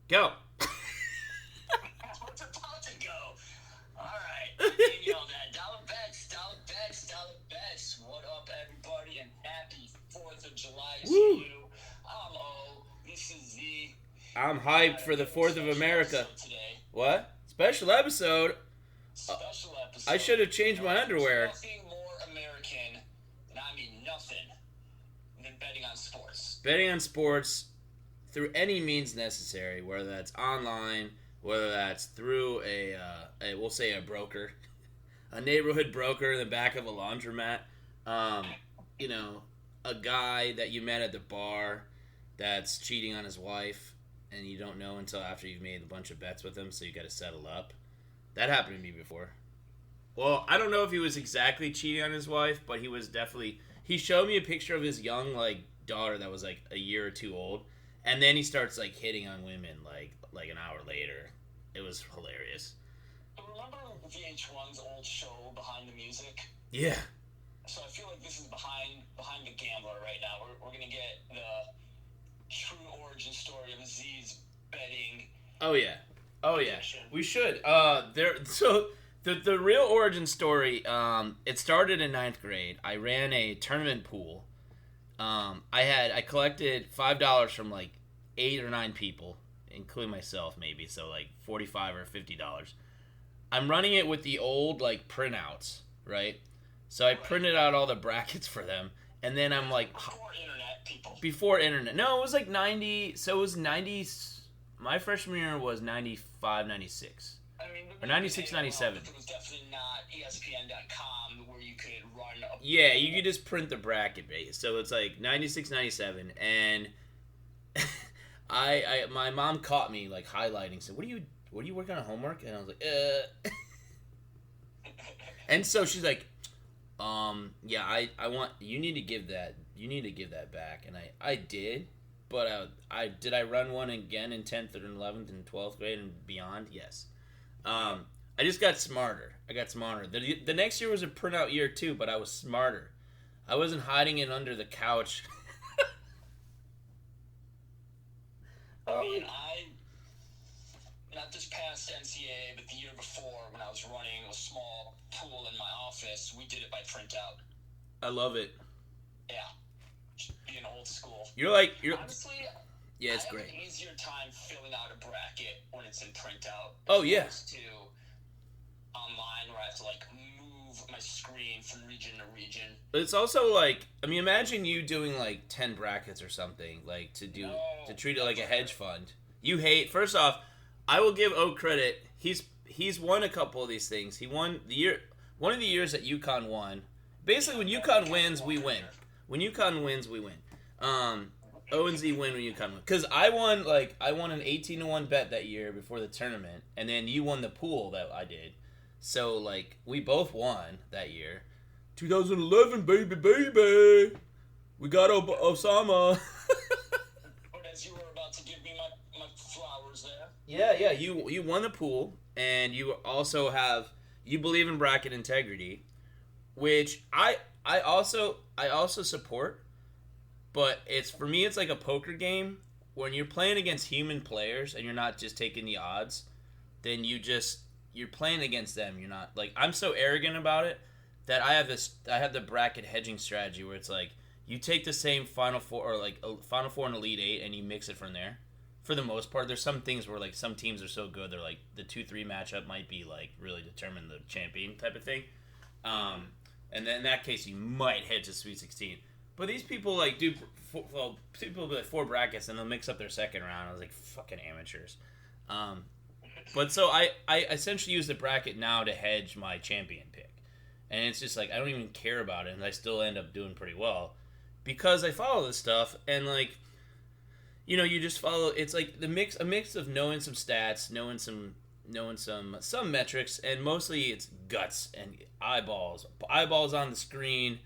Go. What's about to go? Alright. And you know that. Dollar bets, dollar bets, dollar bets. What up, everybody? And happy 4th of July to Woo. you. I'm O. This is Z. I'm hyped for the 4th of America. Today. What? Special episode? Special episode. I should have changed my underwear. There's nothing more American, and I mean nothing, than betting on sports. Betting on sports through any means necessary, whether that's online, whether that's through we'll say a broker, a neighborhood broker in the back of a laundromat, you know, a guy that you met at the bar that's cheating on his wife, and you don't know until after you've made a bunch of bets with him, so you got to settle up. That happened to me before. Well, I don't know if he was exactly cheating on his wife, but he was definitely. He showed me a picture of his young daughter that was like a year or two old, and then he starts like hitting on women like an hour later. It was hilarious. Remember VH1's old show Behind the Music? Yeah. So I feel like this is behind the gambler right now. We're gonna get the true origin story of Z's betting. Oh yeah. We should. The real origin story. It started in 9th grade. I ran a tournament pool. I collected $5 from like 8 or 9 people, including myself, maybe. So like $45 or $50. I'm running it with the old like printouts, right? So I printed out all the brackets for them, and then I'm like before internet, people. Before internet. No, it was like 90. So it was 90. My freshman year was 95, 96. I mean, or 96, 97. It was definitely not ESPN.com where you could run a... Yeah, you could just print the bracket base. So it's like 96, 97. And my mom caught me like highlighting. Said, what are you working on homework? And I was like, And so she's like, yeah, I want, you need to give that back. And I did. But did I run one again in 10th and 11th and 12th grade and beyond? Yes. I just got smarter. The next year was a printout year too, but I was smarter. I wasn't hiding it under the couch. I mean, not this past NCAA, but the year before when I was running a small pool in my office, we did it by printout. I love it. Yeah. Being old school. Honestly, yeah, it's great. I have an easier time filling out a bracket when it's in printout. Oh yeah. To online where I have to like move my screen from region to region. But it's also like, I mean, imagine you doing like 10 brackets or something, like to treat it like a hedge fund. First off, I will give O credit. He's won a couple of these things. He won one of the years that UConn won. Basically, when UConn wins, we win. When UConn wins, we win. O and Z win when UConn win. Because I won an 18-1 bet that year before the tournament, and then you won the pool that I did. So like we both won that year. 2011, baby. We got Osama. But as you were about to give me my flowers there. Yeah. You won the pool, and you also you believe in bracket integrity, which I also support, but for me it's like a poker game. When you're playing against human players and you're not just taking the odds, then you're playing against them. You're not like, I'm so arrogant about it that I have the bracket hedging strategy where it's like you take the same Final Four or like a Final Four and Elite Eight and you mix it from there. For the most part, there's some things where like some teams are so good they're like the 2-3 matchup might be like really determine the champion type of thing. And then in that case, you might head to Sweet 16. But these people like people do like 4 brackets and they'll mix up their second round. I was like, fucking amateurs. But so I essentially use the bracket now to hedge my champion pick. And it's just like I don't even care about it, and I still end up doing pretty well because I follow this stuff and like, you know, you just follow. It's like a mix of knowing some stats, knowing some metrics, and mostly it's guts and eyeballs on the screen.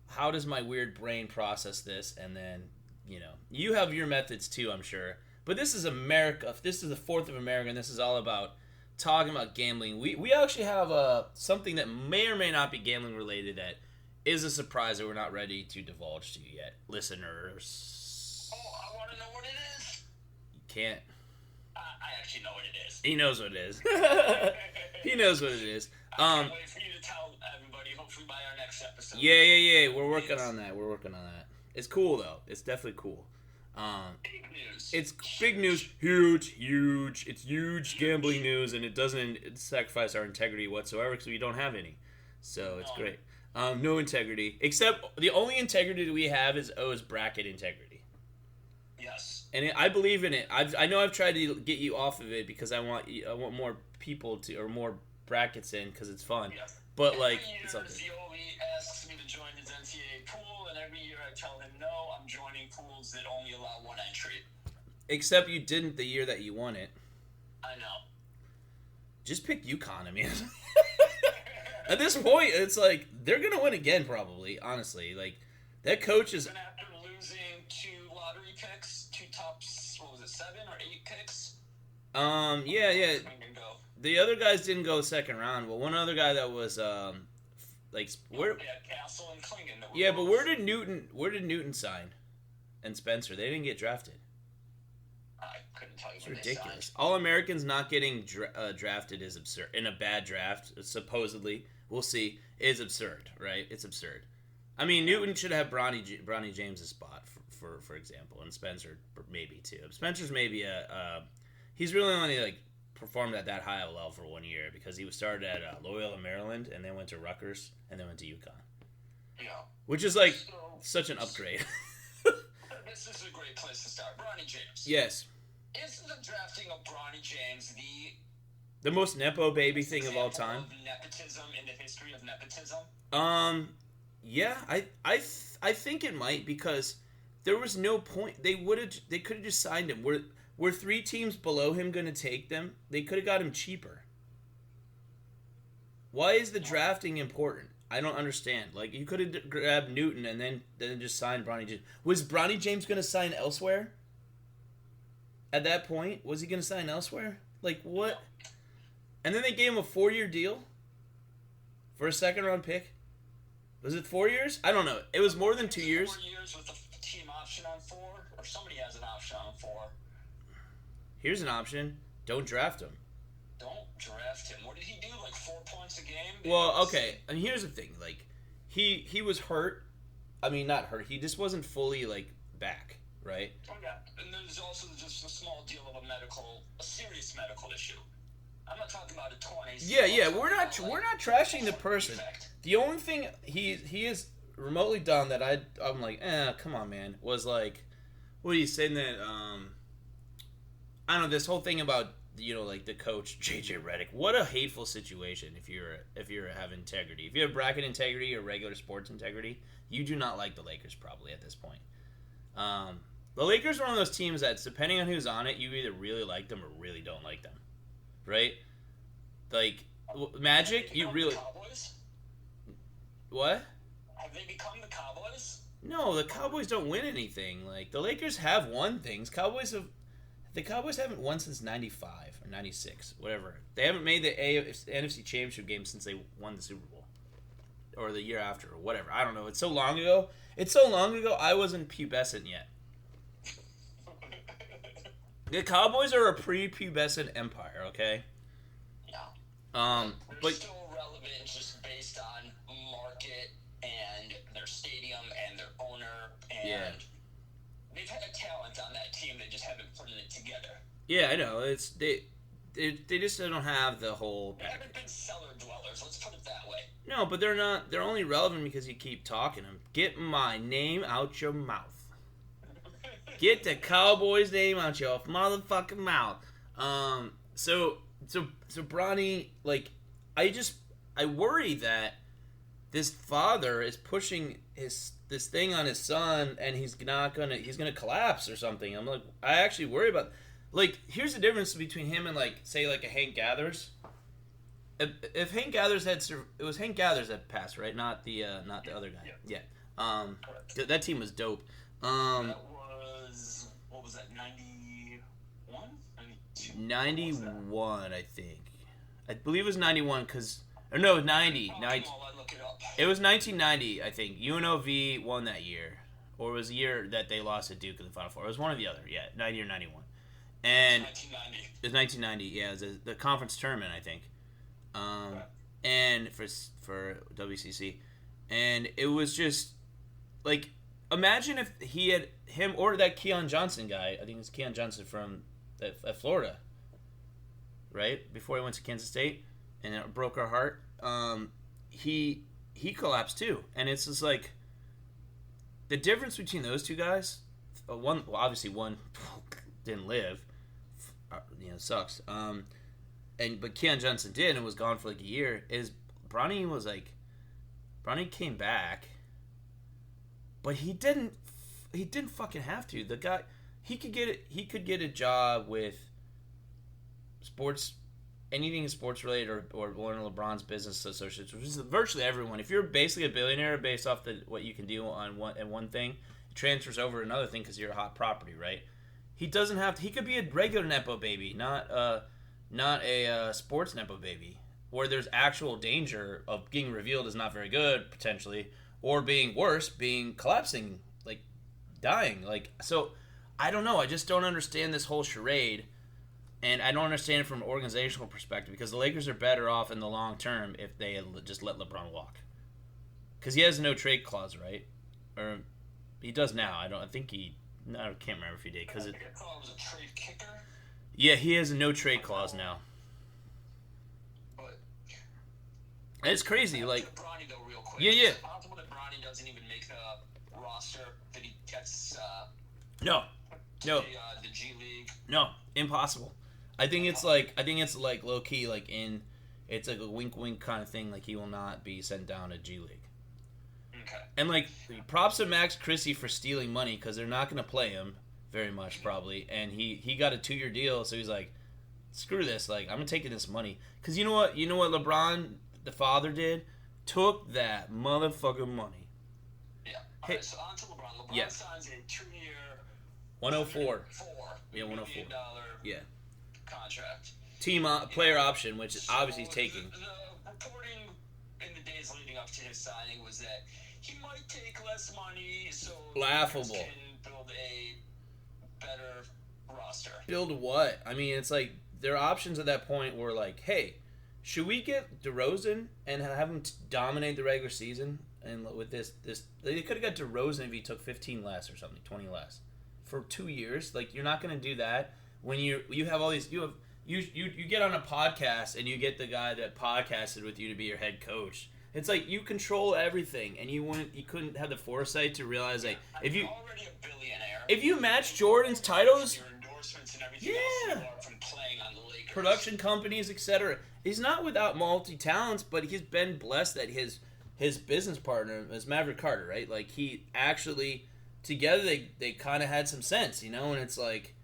How does my weird brain process this? And then, you know, you have your methods too, I'm sure. But this is America. This is the 4th of America, and this is all about talking about gambling. We actually have something that may or may not be gambling related that is a surprise that we're not ready to divulge to you yet, listeners. Oh, I want to know what it is. You can't. I you know what it is. He knows what it is. He knows what it is. I can't wait for you to tell everybody, hopefully by our next episode. Yeah. We're working on that. It's cool, though. It's definitely cool. Big news. It's big news. Huge. It's huge gambling news, and it doesn't sacrifice our integrity whatsoever because we don't have any. So it's great. No integrity. Except the only integrity that we have is bracket integrity. Yes. And I believe in it. I know I've tried to get you off of it because I want more people to, or more brackets in because it's fun. Yeah. But like, every year, it's okay. Zioli asks me to join his NCAA pool, and every year I tell him no. I'm joining pools that only allow one entry. Except you didn't the year that you won it. I know. Just pick UConn, I mean. At this point, it's like they're gonna win again, probably. Honestly, like that coach is. And after losing 2 lottery picks, 2 tops, what was it, 7 or 8 picks? Yeah. The other guys didn't go second round. Well, one other guy that was where? Yeah, Castle and Klingon. Yeah, but where did Newton sign? And Spencer, they didn't get drafted. I couldn't tell you. It's ridiculous. All Americans not getting drafted is absurd. In a bad draft, supposedly, we'll see, is absurd, right? It's absurd. I mean, Newton should have Bronny James' spot, for example, and Spencer maybe too. Spencer's maybe he's really only performed at that high of a level for 1 year because he started at Loyola, Maryland, and then went to Rutgers, and then went to UConn. Yeah. Which is such an upgrade. This is a great place to start. Bronny James. Yes. Is the drafting of Bronny James the most Nepo baby thing of all time? Of nepotism in the history of nepotism? Yeah, I think it might because there was no point. They could have just signed him. Were 3 teams below him going to take them? They could have got him cheaper. Why is the drafting important? I don't understand. Like, you could have grabbed Newton and then just signed Bronny James. Was Bronny James going to sign elsewhere? At that point, was he going to sign elsewhere? Like, what? And then they gave him a 4-year deal for a second-round pick. Was it 4 years? I don't know. It was more than 2 years. 4 years with a team option on 4, or somebody has an option on 4. Here's an option. Don't draft him. Don't draft him. What did he do? 4 points a game? Well, okay. And here's the thing. He was hurt. I mean, not hurt. He just wasn't fully, back, right? Oh, yeah. And there's also just a small deal of a serious medical issue. I'm not talking about a 20. Yeah. We're not trashing the person. Defect. The only thing he has remotely done that I'm like, come on, man, was what are you saying that I don't know, this whole thing about the coach JJ Redick. What a hateful situation if you have integrity. If you have bracket integrity or regular sports integrity, you do not like the Lakers probably at this point. The Lakers are one of those teams that, depending on who's on it, you either really like them or really don't like them. Right? Magic, you really... The Cowboys? What? Have they become the Cowboys? No, the Cowboys don't win anything. The Lakers have won things. The Cowboys haven't won since 95 or 96, whatever. They haven't made the NFC Championship game since they won the Super Bowl. Or the year after, or whatever. I don't know. It's so long ago. I wasn't pubescent yet. The Cowboys are a pre-pubescent empire, okay? Yeah. They're but still relevant just based on market and their stadium and their owner and they've had talent on that team. They just haven't put it together. Yeah, I know. It's they just don't have the whole. They haven't been cellar dwellers. Let's put it that way. No, but they're not. They're only relevant because you keep talking them. Get my name out your mouth. Get the Cowboys' name out your motherfucking mouth. So Bronny, I worry that this father is pushing this thing on his son, and he's gonna collapse or something. I'm I actually worry about. Here's the difference between him and say a Hank Gathers. If Hank Gathers it was Hank Gathers that passed, right? Not the other guy. Yeah. That team was dope. That was, what was that? 91, 92. 91, I think. I believe it was 91 because. Or no, 90. Oh, 90. come on, look it up. It was 1990, I think. UNLV won that year. Or it was the year that they lost to Duke in the Final Four. It was one or the other. Yeah, 90 or 91. And 1990. it was 1990. Yeah, it was the conference tournament, I think. Right. And for WCC, and it was just like, imagine if he had him or that Keon Johnson guy. I think it's Keon Johnson from at Florida, right before he went to Kansas State, and it broke our heart. He collapsed too, and it's just like the difference between those two guys. Obviously one didn't live, sucks. But Keon Johnson did and was gone for like a year. Bronny came back, but he didn't fucking have to. The guy, he could get a job with sports, anything sports related, or one of LeBron's business associates, which is virtually everyone. If you're basically a billionaire based off what you can do on one thing, it transfers over to another thing because you're a hot property, right? He doesn't have to. He could be a regular nepo baby, not a sports nepo baby, where there's actual danger of getting revealed as not very good potentially, or being worse, being collapsing, like dying. Like, so I don't know. I just don't understand this whole charade, and I don't understand it from an organizational perspective, because the Lakers are better off in the long term if they just let LeBron walk, because he has no trade clause, right? Or he does now. I can't remember if he did, because I thought it was a trade kicker. Yeah, he has a no trade clause now. But it's crazy, like. Bronny, though, real quick. Yeah. It's possible that Bronny doesn't even make the roster, that he gets No. the G League. No, impossible. I think it's like low key, like it's like a wink kind of thing. Like, he will not be sent down to G League. Okay. And like, props to Max Christie for stealing money, because they're not going to play him very much probably, and he got a 2-year deal, so he's like, screw this, like, I'm taking this money, because you know what LeBron the father did, took that motherfucking money. Yeah. All right, so on to LeBron. LeBron signs a 2-year 104 $104 million yeah contract, player option, which is obviously he's taking. The reporting in the days leading up to his signing was that he might take less money, so laughable, can build a better roster. Build what? I mean, it's like their options at that point were like, hey, should we get DeRozan and have him dominate the regular season? And with this, they could have got DeRozan if he took 15 less or something, 20 less for 2 years. Like, you're not going to do that when you have all these. You get on a podcast and you get the guy that podcasted with you to be your head coach. It's like you control everything, and you couldn't have the foresight to realize, like, if you already a billionaire, if you match Jordan's titles, your endorsements and everything else you are from playing on the Lakers, production companies, etc. He's not without multi talents, but he's been blessed that his business partner is Maverick Carter, right? Like, he actually together they kind of had some sense, and it's like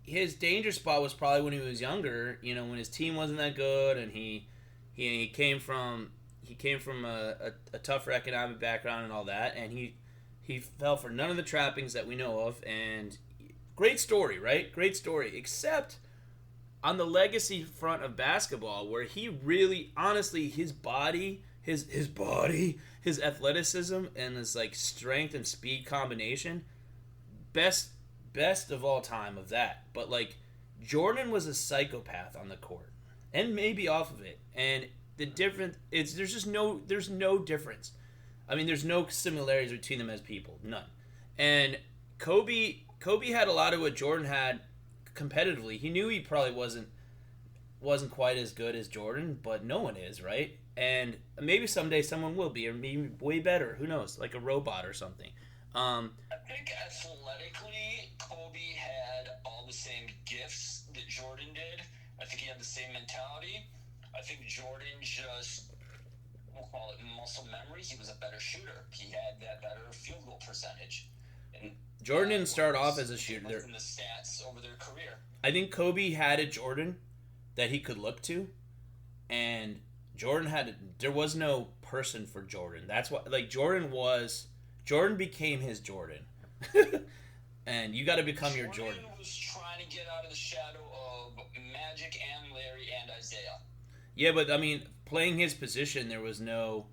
his danger spot was probably when he was younger, when his team wasn't that good, and he came from a tougher economic background and all that, and he fell for none of the trappings that we know of. And great story, right? Great story, except on the legacy front of basketball, where he really, honestly, his body, his athleticism, and his like strength and speed combination, best of all time of that. But like, Jordan was a psychopath on the court, and maybe off of it. And the difference is there's no difference. I mean, there's no similarities between them as people, none. And Kobe had a lot of what Jordan had competitively. He knew he probably wasn't quite as good as Jordan, but no one is, right? And maybe someday someone will be, or maybe way better. Who knows? Like a robot or something. I think athletically, Kobe had all the same gifts that Jordan did. I think he had the same mentality. I think Jordan just, we'll call it muscle memory. He was a better shooter. He had that better field goal percentage. And Jordan didn't start off as a shooter. In the stats over their career. I think Kobe had a Jordan that he could look to, and there was no person for Jordan. That's why, like, Jordan became his Jordan. And you got to become your Jordan. Jordan was trying to get out of the shadow of Magic and Larry and Isaiah. Yeah, but I mean, playing his position, there was no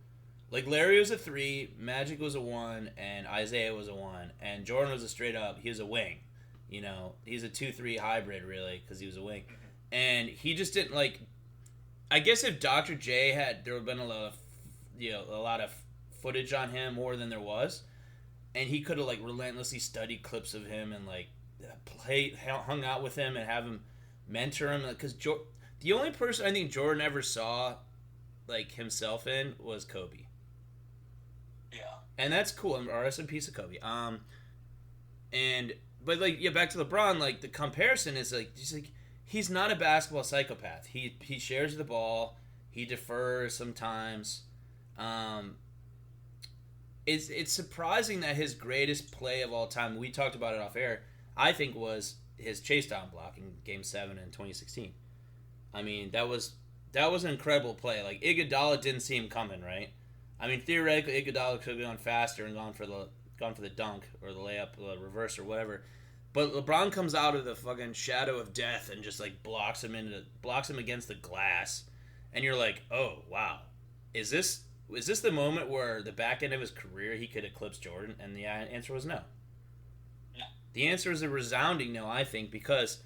Like Larry was a 3, Magic was a 1, and Isaiah was a 1, and Jordan was a straight up. He was a wing. You know, he's a 2-3 hybrid really because he was a wing, and he just didn't like. I guess if Dr. J had, there would have been a lot of footage on him more than there was, and he could have like relentlessly studied clips of him and like hung out with him and have him mentor him because the only person I think Jordan ever saw like himself in was Kobe. Yeah. And that's cool. RS and piece of Kobe. But like back to LeBron. Like the comparison is like he's not a basketball psychopath. He shares the ball. He defers sometimes. It's surprising that his greatest play of all time. We talked about it off air. I think was his chase down block in Game 7 in 2016. I mean that was an incredible play. Like Iguodala didn't see him coming, right? I mean, theoretically, Iguodala could have gone faster and gone for the dunk or the layup, the reverse or whatever. But LeBron comes out of the fucking shadow of death and just like blocks him against the glass, and you're like, oh wow, is this the moment where the back end of his career he could eclipse Jordan? And the answer was no. No. The answer is a resounding no, I think, because.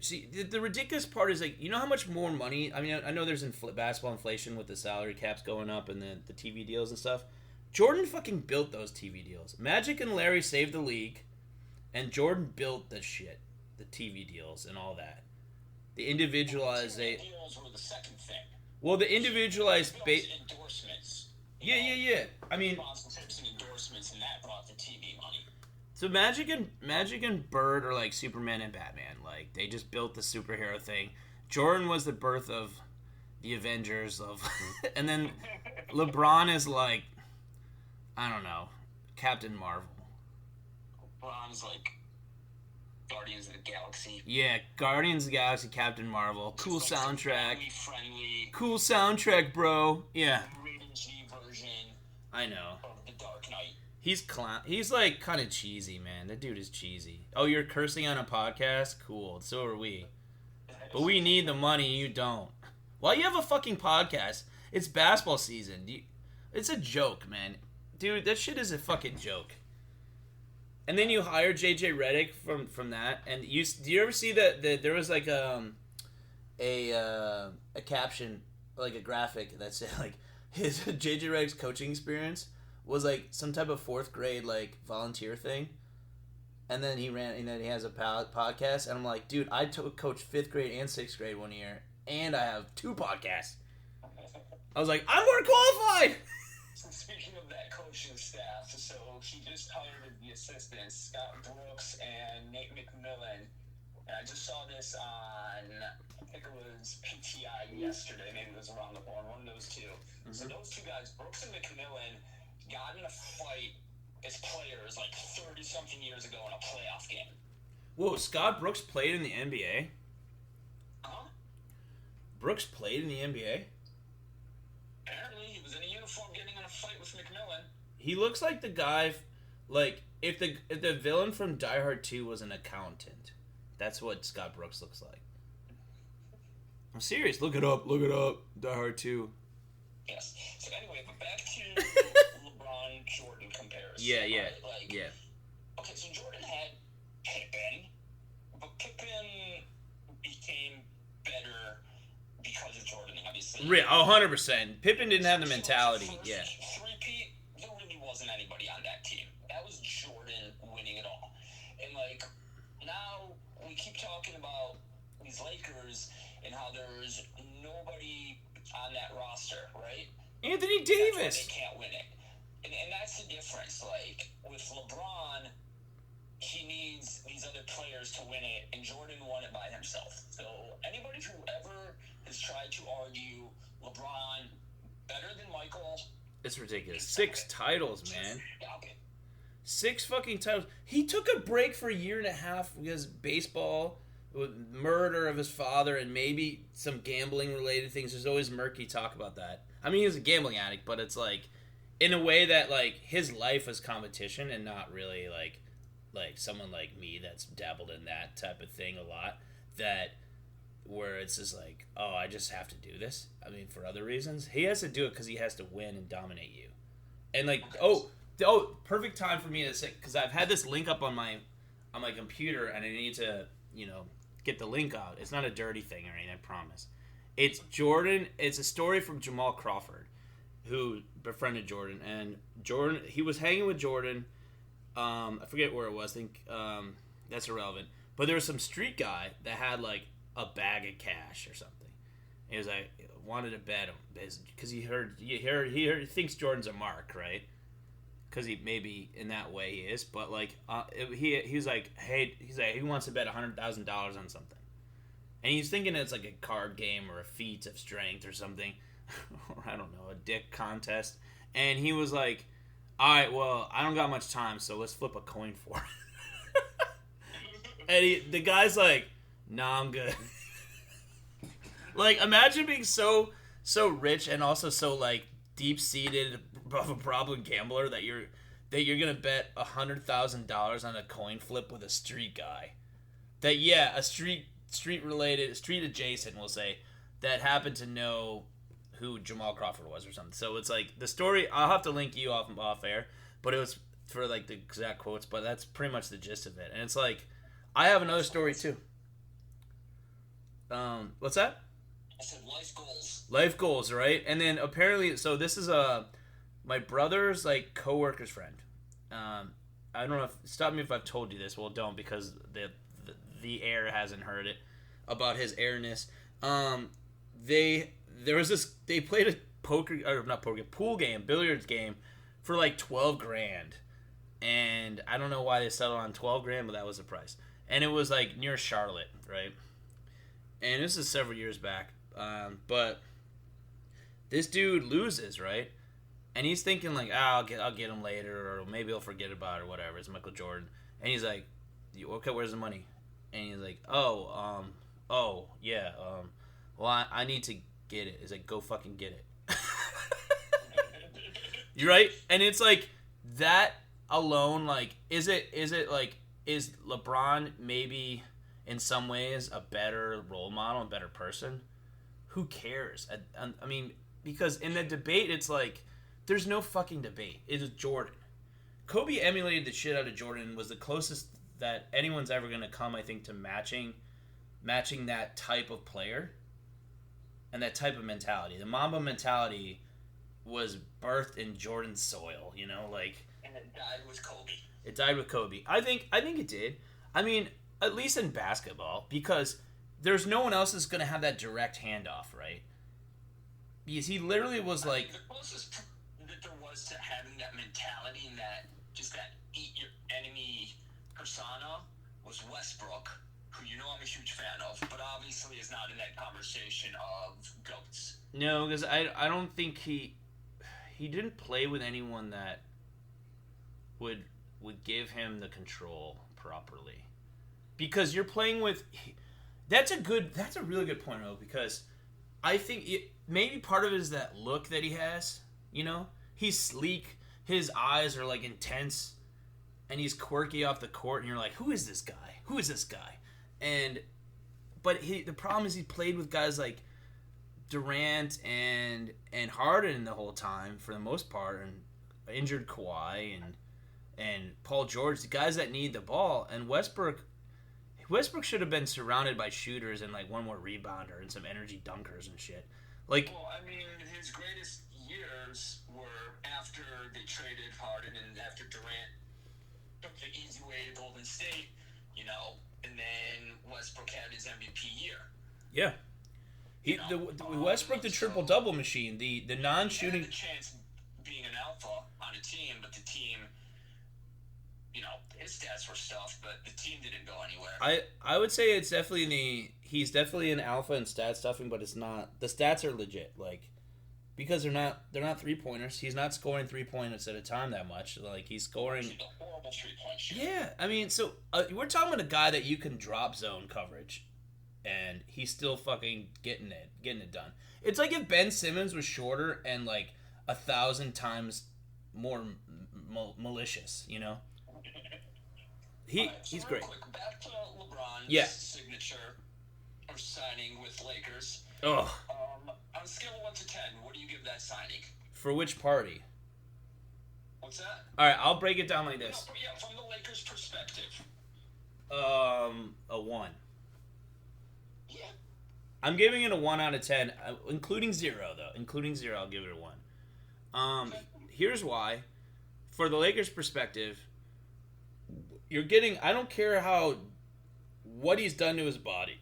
See, the ridiculous part is, like, you know how much more money... I mean, I know there's basketball inflation with the salary caps going up and the TV deals and stuff. Jordan fucking built those TV deals. Magic and Larry saved the league, and Jordan built the shit. The TV deals and all that. The individualized... deals were the second thing. Well, the individualized... endorsements. Yeah. I mean... Sponsorships and endorsements, and that brought the TV money. So Magic and Bird are like Superman and Batman. Like they just built the superhero thing. Jordan was the birth of the Avengers and then LeBron is like, I don't know, Captain Marvel. LeBron's like Guardians of the Galaxy. Yeah, Guardians of the Galaxy, Captain Marvel. Cool like soundtrack. Friendly. Cool soundtrack, bro. Yeah. Rated G version. I know. Of the Dark Knight. He's like kind of cheesy, man. That dude is cheesy. Oh, you're cursing on a podcast? Cool. So are we. But we need the money. You don't. Why you have a fucking podcast? It's basketball season. It's a joke, man. Dude, that shit is a fucking joke. And then you hire JJ Redick from that. And do you ever see that there was like a caption, like a graphic that said like his JJ Redick's coaching experience was like some type of 4th grade like volunteer thing, and then he has a podcast, and I'm like, dude, I coached 5th grade and 6th grade one year, and I have 2 podcasts. I was like, I'm more qualified. So speaking of that coaching staff, so he just hired the assistants, Scott Brooks and Nate McMillan. And I just saw this on, I think it was PTI yesterday, maybe it was around the horn, one of those two. Mm-hmm. So those two guys, Brooks and McMillan, got in a fight as players like 30-something years ago in a playoff game. Whoa, Scott Brooks played in the NBA? Huh? Brooks played in the NBA? Apparently, he was in a uniform getting in a fight with McMillan. He looks like the guy, like, if the villain from Die Hard 2 was an accountant. That's what Scott Brooks looks like. I'm serious. Look it up. Die Hard 2. Yes. So anyway, but back to LeBron Jordan comparison. Yeah. Right? Like, yeah. Okay, so Jordan had Pippen, but Pippen became better because of Jordan, obviously. 100%. Pippen didn't have the mentality. Yeah. Three-peat, there really wasn't anybody on that team. That was Jordan winning it all. And like now we keep talking about these Lakers and how there's nobody on that roster, right? Anthony Davis. That's why they can't win it. And that's the difference. Like, with LeBron, he needs these other players to win it, and Jordan won it by himself. So anybody who ever has tried to argue LeBron better than Michael... It's ridiculous. 6 titles, man. Stop it. 6 fucking titles. He took a break for a year and a half because baseball... with murder of his father and maybe some gambling related things. There's always murky talk about that. I mean, he was a gambling addict, but it's like in a way that like his life was competition and not really like someone like me that's dabbled in that type of thing a lot, that where it's just like, oh, I just have to do this. I mean, for other reasons, he has to do it because he has to win and dominate you. And like, perfect time for me to say, because I've had this link up on my computer, and I need to, get the link out. It's not a dirty thing or anything, I promise. It's Jordan. It's a story from Jamal Crawford, who befriended Jordan, and Jordan, he was hanging with Jordan. I forget where it was. I think that's irrelevant. But there was some street guy that had like a bag of cash or something. He was like, wanted to bet him because he thinks Jordan's a mark, right? Because he maybe in that way he is, but like he was like, hey, he wants to bet $100,000 on something, and he's thinking it's like a card game or a feat of strength or something, or I don't know, a dick contest. And he was like, all right, well, I don't got much time, so let's flip a coin for it. And the guy's like, nah, I'm good. Like, imagine being so rich and also so like deep-seated of a problem gambler that you're gonna bet $100,000 on a coin flip with a street guy. That a street adjacent, we'll say, that happened to know who Jamal Crawford was or something. So it's like the story. I'll have to link you off air, but it was for like the exact quotes. But that's pretty much the gist of it. And it's like, I have another story too. What's that? I said life goals. Life goals, right? And then apparently, so this is my brother's like coworker's friend. I don't know if stop me if I've told you this. Well, don't, because the air hasn't heard it about his airness. They played a pool game, billiards game for like 12 grand. And I don't know why they settled on 12 grand, but that was the price. And it was like near Charlotte, right? And this is several years back. But this dude loses, right? And he's thinking like, I'll get him later, or maybe he'll forget about it, or whatever. It's Michael Jordan. And he's like, okay, where's the money? And he's like, well, I need to get it. He's like, go fucking get it. You're right? And it's like, that alone, like, is LeBron maybe in some ways a better role model, a better person? Who cares? I mean, because in the debate, it's like, there's no fucking debate. It is Jordan. Kobe emulated the shit out of Jordan, was the closest that anyone's ever going to come, I think, to matching that type of player and that type of mentality. The Mamba mentality was birthed in Jordan's soil, like. And it died with Kobe. It died with Kobe. I think it did. I mean, at least in basketball, because there's no one else that's going to have that direct handoff, right? Because he literally was like. The closest that there was to having that mentality and that eat your enemy persona was Westbrook, who I'm a huge fan of, but obviously is not in that conversation of GOATs. No, because I don't think he didn't play with anyone that would give him the control properly. Because you're playing with. That's a really good point, though, because I think maybe part of it is that look that he has. He's sleek, his eyes are like intense, and he's quirky off the court, and you're like, who is this guy? But the problem is he played with guys like Durant and Harden the whole time for the most part, and injured Kawhi and Paul George, the guys that need the ball. And Westbrook should have been surrounded by shooters and like one more rebounder and some energy dunkers and shit. Like, well, I mean, his greatest years were after they traded Harden and after Durant took the easy way to Golden State, and then Westbrook had his MVP year. Yeah. Westbrook, the triple-double machine, the non-shooting. He had the chance being an alpha on a team, but the team, his stats were stuff, but the team didn't go anywhere. I would say it's definitely he's definitely an alpha in stat stuffing, but it's not. The stats are legit, like, because they're not 3-pointers. He's not scoring 3-pointers at a time that much. Like, he's scoring. He's a horrible 3-point shooter. Yeah, I mean, so we're talking about a guy that you can drop zone coverage, and he's still fucking getting it done. It's like if Ben Simmons was shorter and like 1,000 times more malicious, He's great. Quick, back to LeBron's signature, or signing with Lakers. Ugh. On a scale of 1 to 10, what do you give that signing? For which party? What's that? All right, I'll break it down like this. No, yeah, from the Lakers' perspective. A 1. Yeah. I'm giving it a 1 out of 10, including 0 though. Including 0, I'll give it a 1. Here's why. For the Lakers' perspective, you're getting. I don't care what he's done to his body.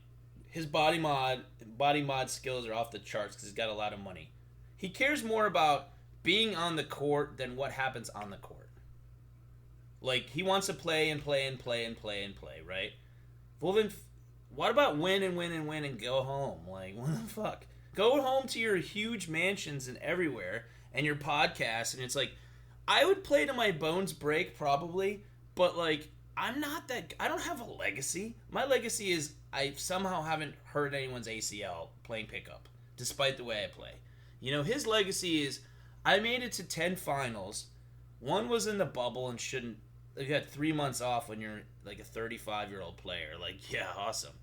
His body mod skills are off the charts because he's got a lot of money. He cares more about being on the court than what happens on the court. Like, he wants to play and play and play and play and play, right? Well, then, what about win and win and win and go home? Like, what the fuck? Go home to your huge mansions and everywhere and your podcast, and it's like, I would play to my bones break probably, but like, I'm not that. I don't have a legacy. My legacy is I somehow haven't hurt anyone's ACL playing pickup, despite the way I play. You know, his legacy is I made it to 10 finals. One was in the bubble and shouldn't. You got 3 months off when you're like a 35-year-old player. Like, yeah, awesome.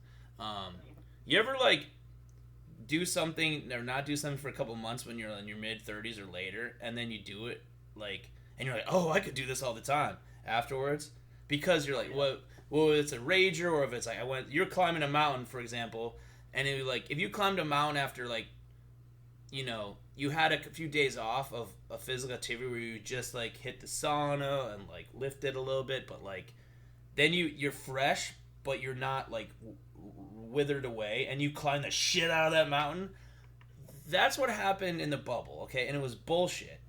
You ever like do something or not do something for a couple months when you're in your mid-30s or later, and then you do it like, and you're like, oh, I could do this all the time afterwards, because you're like, well, it's a rager, or if it's like you're climbing a mountain, for example, and it like if you climbed a mountain after like, you know, you had a few days off of a physical activity where you just like hit the sauna and like lifted a little bit, but like then you're fresh, but you're not like withered away, and you climb the shit out of that mountain. That's what happened in the bubble, okay? And it was bullshit.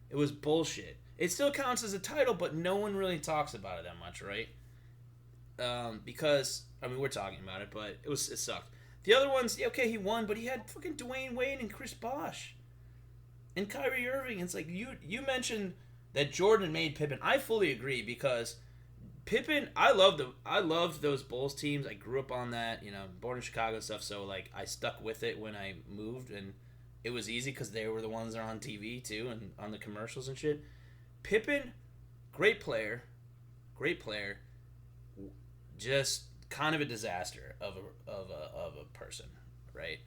It was bullshit. It still counts as a title, but no one really talks about it that much, right? Because I mean, we're talking about it, but it sucked. The other ones, yeah, okay, he won, but he had fucking Dwayne Wade and Chris Bosh and Kyrie Irving. It's like you mentioned that Jordan made Pippen. I fully agree, because Pippen, I loved those Bulls teams. I grew up on that, you know, born in Chicago and stuff. So like I stuck with it when I moved, and it was easy because they were the ones that are on TV too and on the commercials and shit. Pippen, great player, just kind of a disaster of a person, right?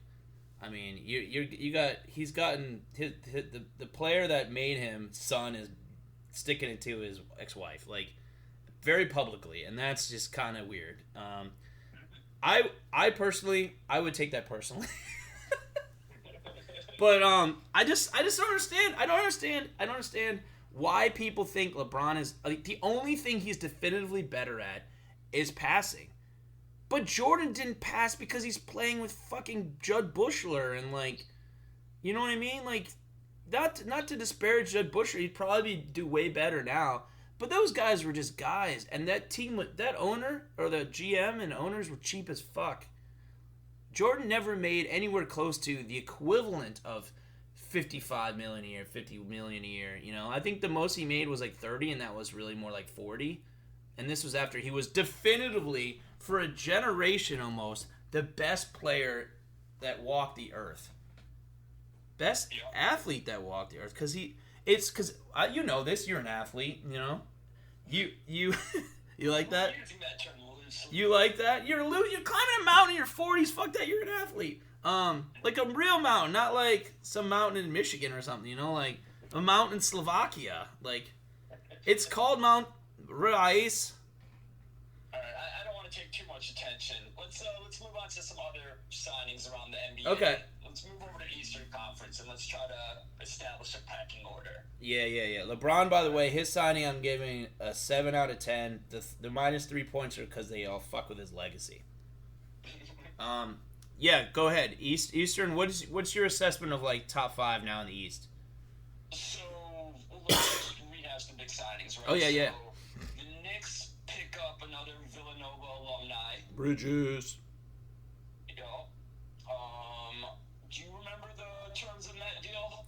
I mean, he's gotten the player that made him son is sticking it to his ex-wife, like very publicly, and that's just kind of weird. I personally, I would take that personally. But I just don't understand. I don't understand why people think LeBron is the only thing he's definitively better at is passing. But Jordan didn't pass because he's playing with fucking Judd Bushler and like, you know what I mean? Like, not to disparage Judd Bushler, he'd probably do way better now. But those guys were just guys, and that team, that owner or the GM and owners were cheap as fuck. Jordan never made anywhere close to the equivalent of $55 million a year, $50 million a year. You know, I think the most he made was like 30, and that was really more like 40. And this was after he was definitively, for a generation almost, the best player that walked the earth, best athlete that walked the earth. Because you know this. You're an athlete. You know, you you like that. You like that? You're climbing a mountain in your 40s. Fuck that. You're an athlete. Like a real mountain, not like some mountain in Michigan or something. You know, like a mountain in Slovakia. Like it's called Mount Rice. All right, I don't want to take too much attention. Let's move on to some other signings around the NBA. Okay. Let's move over to Eastern Conference and let's try to establish a pecking order. Yeah. LeBron, by the way, his signing I'm giving a 7 out of 10. The minus 3 points are because they all fuck with his legacy. Yeah, go ahead. Eastern. What's your assessment of like top 5 now in the East? So let's just rehash the big signings, right? Oh yeah. So the Knicks pick up another Villanova alumni. Bridges. Do you remember the terms of that deal?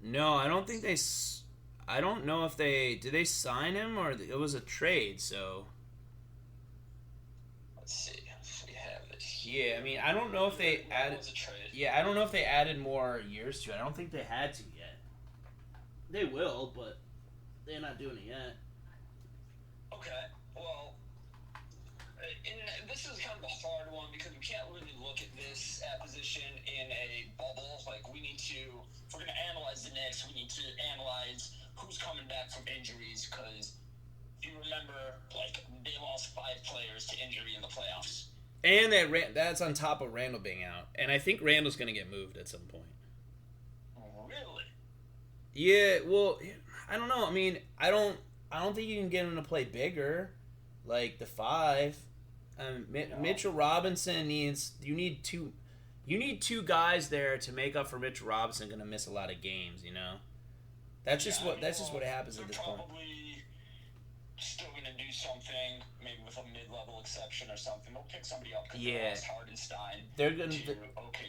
No, I don't think they. I don't know if did they sign him or it was a trade. So let's see if we have it. Yeah, I mean, I don't know if they added. It was a trade. Yeah, I don't know if they added more years to it. I don't think they had to yet. They will, but they're not doing it yet. Okay, well, in this this is kind of a hard one because we can't really look at this acquisition in a bubble. Like, we need to, if we're going to analyze the Knicks, we need to analyze who's coming back from injuries because if you remember, like, they lost 5 players to injury in the playoffs. And that's on top of Randall being out. And I think Randall's going to get moved at some point. Really? Yeah, well, I don't know. I mean, I don't think you can get him to play bigger, like the 5. Mitchell Robinson you need two guys there to make up for Mitchell Robinson going to miss a lot of games, you know. That's just what happens at this point. Probably still going to do something, maybe with a mid-level exception or something. They'll pick somebody up because they lost Hardenstein. They're going to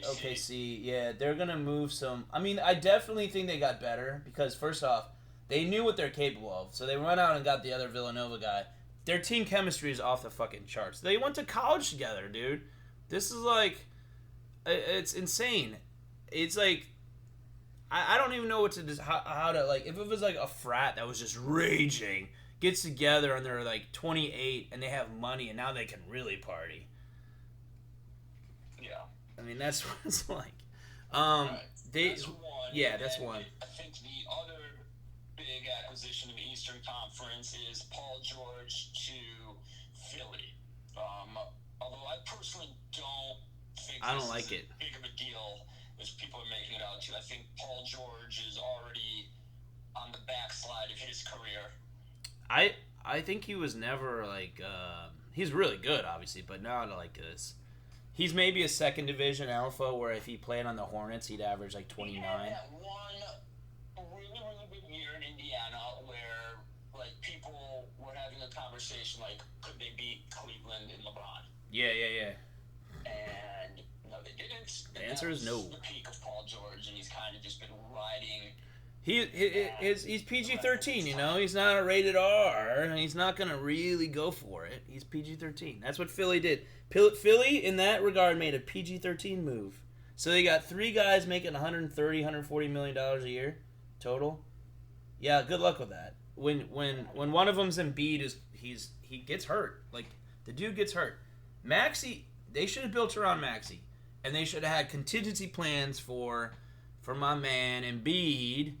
OKC. Yeah, they're going to move some. I mean, I definitely think they got better because first off, they knew what they're capable of. So they went out and got the other Villanova guy. Their team chemistry is off the fucking charts. They went to college together, dude. This is like, it's insane. It's like, I don't even know how to, like, if it was like a frat that was just raging, gets together and they're like 28 and they have money and now they can really party. Yeah. I mean, that's what it's like. That's one. Yeah, that's one. I think the other big acquisition of the Eastern Conference is Paul George to Philly. Although I personally don't think I don't this like is it. as big of a deal as people are making it out to. I think Paul George is already on the backslide of his career. I think he was never like he's really good, obviously, but not like this. He's maybe a second division alpha where if he played on the Hornets, he'd average like 29. He had that one really good year in Indiana where like people were having a conversation like, could they beat Cleveland and LeBron? Yeah. And no, they didn't. The answer is no. The peak of Paul George, and he's kind of just been riding. He's PG-13, you know. He's not a rated R, and he's not gonna really go for it. He's PG-13. That's what Philly did. Philly, in that regard, made a PG-13 move. So they got 3 guys making $130, $140 million a year total. Yeah, good luck with that. When one of them's Embiid, he gets hurt. Like, the dude gets hurt. Maxey, they should have built around Maxey, and they should have had contingency plans for my man Embiid.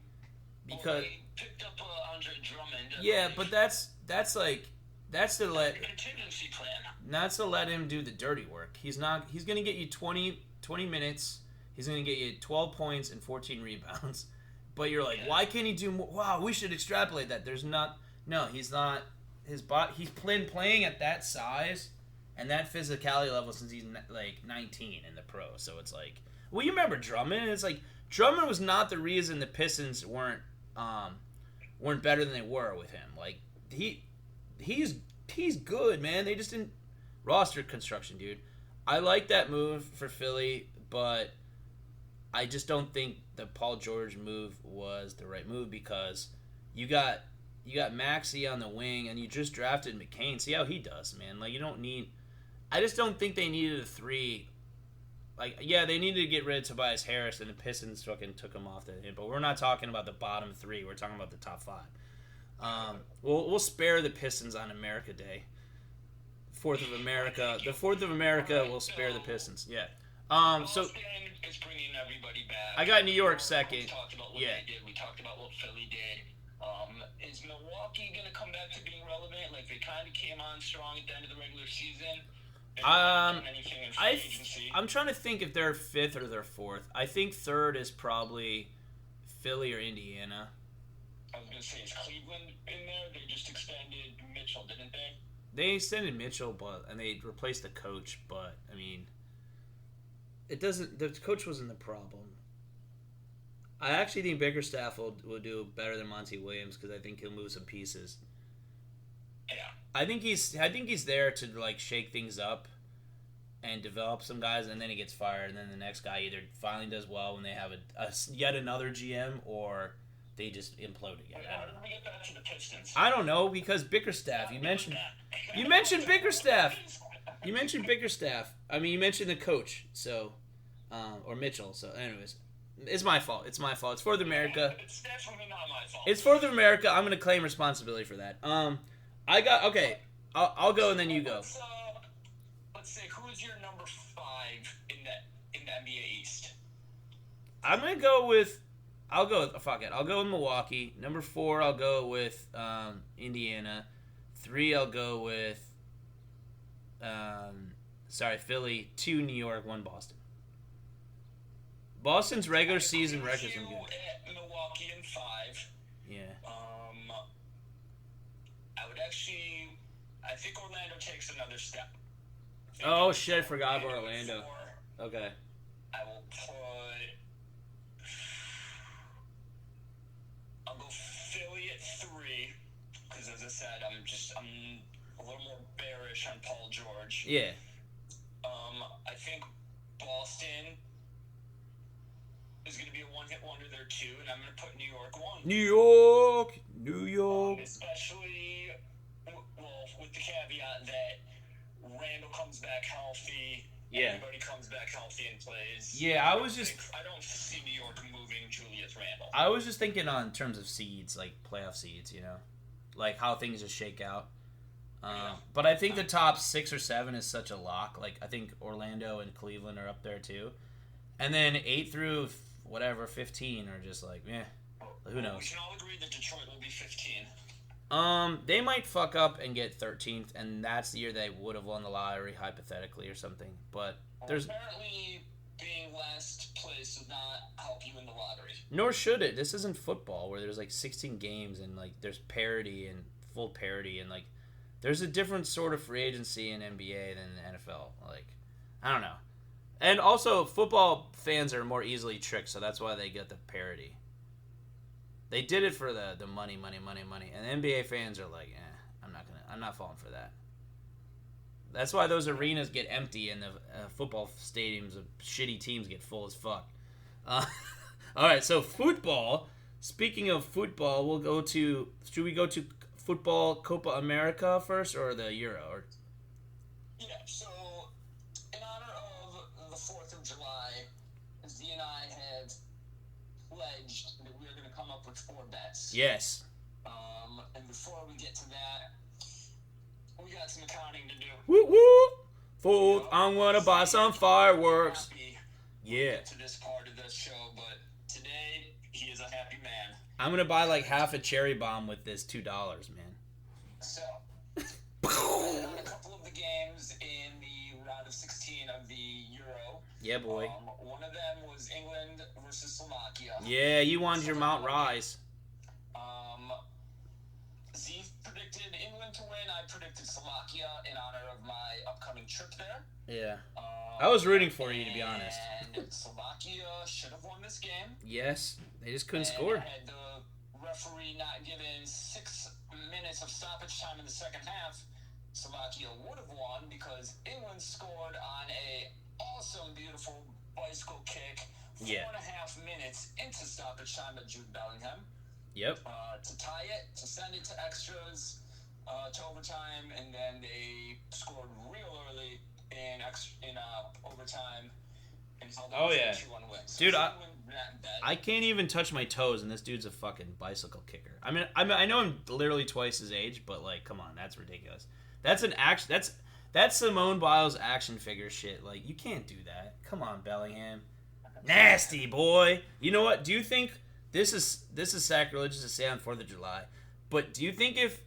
Because they picked up Andre Drummond. Yeah, but that's to let contingency plan. Not to let him do the dirty work. He's going to get you 20 minutes. He's going to get you 12 points and 14 rebounds. But you're like, why can't he do more? Wow, we should extrapolate that. He's not. He's been playing at that size and that physicality level since he's like 19 in the pro. So it's like, well, you remember Drummond? It's like Drummond was not the reason the Pistons weren't better than they were with him. Like he's good, man. They just didn't roster construction, dude. I like that move for Philly, but I just don't think the Paul George move was the right move because you got Maxey on the wing and you just drafted McCain. See how he does, man. Like, you don't need. I just don't think they needed a 3. Like, yeah, they needed to get rid of Tobias Harris, and the Pistons fucking took him off the hit. But we're not talking about the bottom 3. We're talking about the top 5. We'll spare the Pistons on America Day. 4th of America. The 4th of America will spare the Pistons. Yeah. So it's bringing everybody back. I got New York second. We talked about what they did. We talked about what Philly did. Is Milwaukee going to come back to being relevant? Like, they kind of came on strong at the end of the regular season. I'm trying to think if they're 5th or they're 4th. I think 3rd is probably Philly or Indiana. I was going to say, is Cleveland in there? They just extended Mitchell, didn't they? They extended Mitchell, and they replaced the coach. But I mean, it doesn't. The coach wasn't the problem. I actually think Bickerstaff will do better than Monty Williams because I think he'll move some pieces. Yeah. I think he's there to like shake things up and develop some guys, and then he gets fired, and then the next guy either finally does well when they have yet another GM, or they just implode again. How did we get back to the Pistons? I don't know because Bickerstaff. You mentioned Bickerstaff. You mentioned Bickerstaff. I mean, you mentioned the coach, so or Mitchell. So, anyways. It's my fault. It's 4th of America. It's definitely not my fault. It's 4th of America. I'm going to claim responsibility for that. I'll go and then you go. Let's let's say, who's your number 5 in the NBA East? I'm gonna go with. I'll go with. Fuck it. I'll go with Milwaukee. Number 4, I'll go with Indiana. 3, I'll go with. Philly. 2, New York. 1, Boston. Boston's regular season record's been good. At Milwaukee in 5. Yeah. I think Orlando takes another step. Oh shit! I forgot about Orlando. 4. Okay. I will put. I'll go Philly at 3 because, as I said, I'm a little more bearish on Paul George. Yeah. I think Boston is going to be a one-hit wonder there too, and I'm going to put New York 1. New York. Especially, well, with the caveat that Randall comes back healthy. Yeah. Everybody comes back healthy and plays. Yeah, I don't see New York moving Julius Randle. I was just thinking on terms of seeds, like playoff seeds, like how things just shake out. But I think the top 6 or 7 is such a lock. Like I think Orlando and Cleveland are up there too, and then 8 through 15 are just like, who knows? We can all agree that Detroit will be 15. They might fuck up and get 13th, and that's the year they would have won the lottery, hypothetically, or something. But apparently being last place would not help you in the lottery. Nor should it. This isn't football where there's like 16 games and like there's parity and full parity and like there's a different sort of free agency in NBA than the NFL. Like, I don't know. And also, football fans are more easily tricked, so that's why they get the parity. They did it for the money. And NBA fans are like, I'm not falling for that. That's why those arenas get empty and the football stadiums of shitty teams get full as fuck. All right, so football. Speaking of football, should we go to football Copa America first or the Euro? Yeah, so in honor of the 4th of July, Z and I have pledged that we are going to come up with 4 bets. Yes. And before we get to that, we got some accounting to do. Woo woo! I'm going to buy some fireworks. Yeah. To this part of the show, but today he is a happy man. I'm going to buy like half a cherry bomb with this $2, man. So, on a couple of the games in the round of 16 of the Euro. Yeah, boy. One of them was England versus Slovakia. Yeah, you wanted your Mount Rise. Z predicted England to win. I predicted Slovakia in honor of my upcoming trip there. Yeah. I was rooting for you, to be honest. And Slovakia should have won this game. Yes, they just couldn't score. Had the referee not given 6 minutes of stoppage time in the second half, Slovakia would have won because England scored on a awesome, beautiful bicycle kick 4.5 minutes into stoppage time by Jude Bellingham. Yep. To tie it, to send it to extras, to overtime, and then they scored real early in overtime. And oh yeah, 2-1 win. So dude, I can't even touch my toes, and this dude's a fucking bicycle kicker. I mean, I know I'm literally twice his age, but like, come on, that's ridiculous. That's an action. That's Simone Biles action figure shit. Like, you can't do that. Come on, Bellingham. Nasty boy. You know what? Do you think this is sacrilegious to say on 4th of July? But do you think if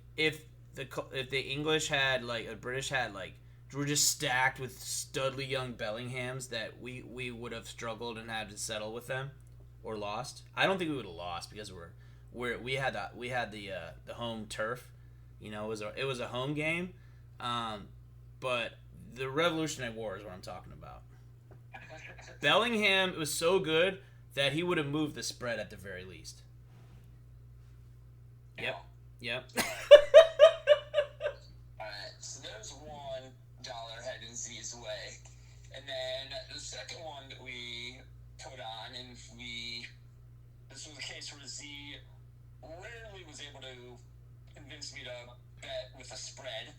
the English had like a British had like were just stacked with studly young Bellinghams that we would have struggled and had to settle with them or lost? I don't think we would have lost because we had the home turf. You know, it was a home game. But the Revolutionary War is what I'm talking about. Bellingham was so good that he would have moved the spread at the very least. Yep. Alright, so there's $1 heading Z's way. And then the second one that we put on, and this was a case where Z rarely was able to convince me to bet with a spread.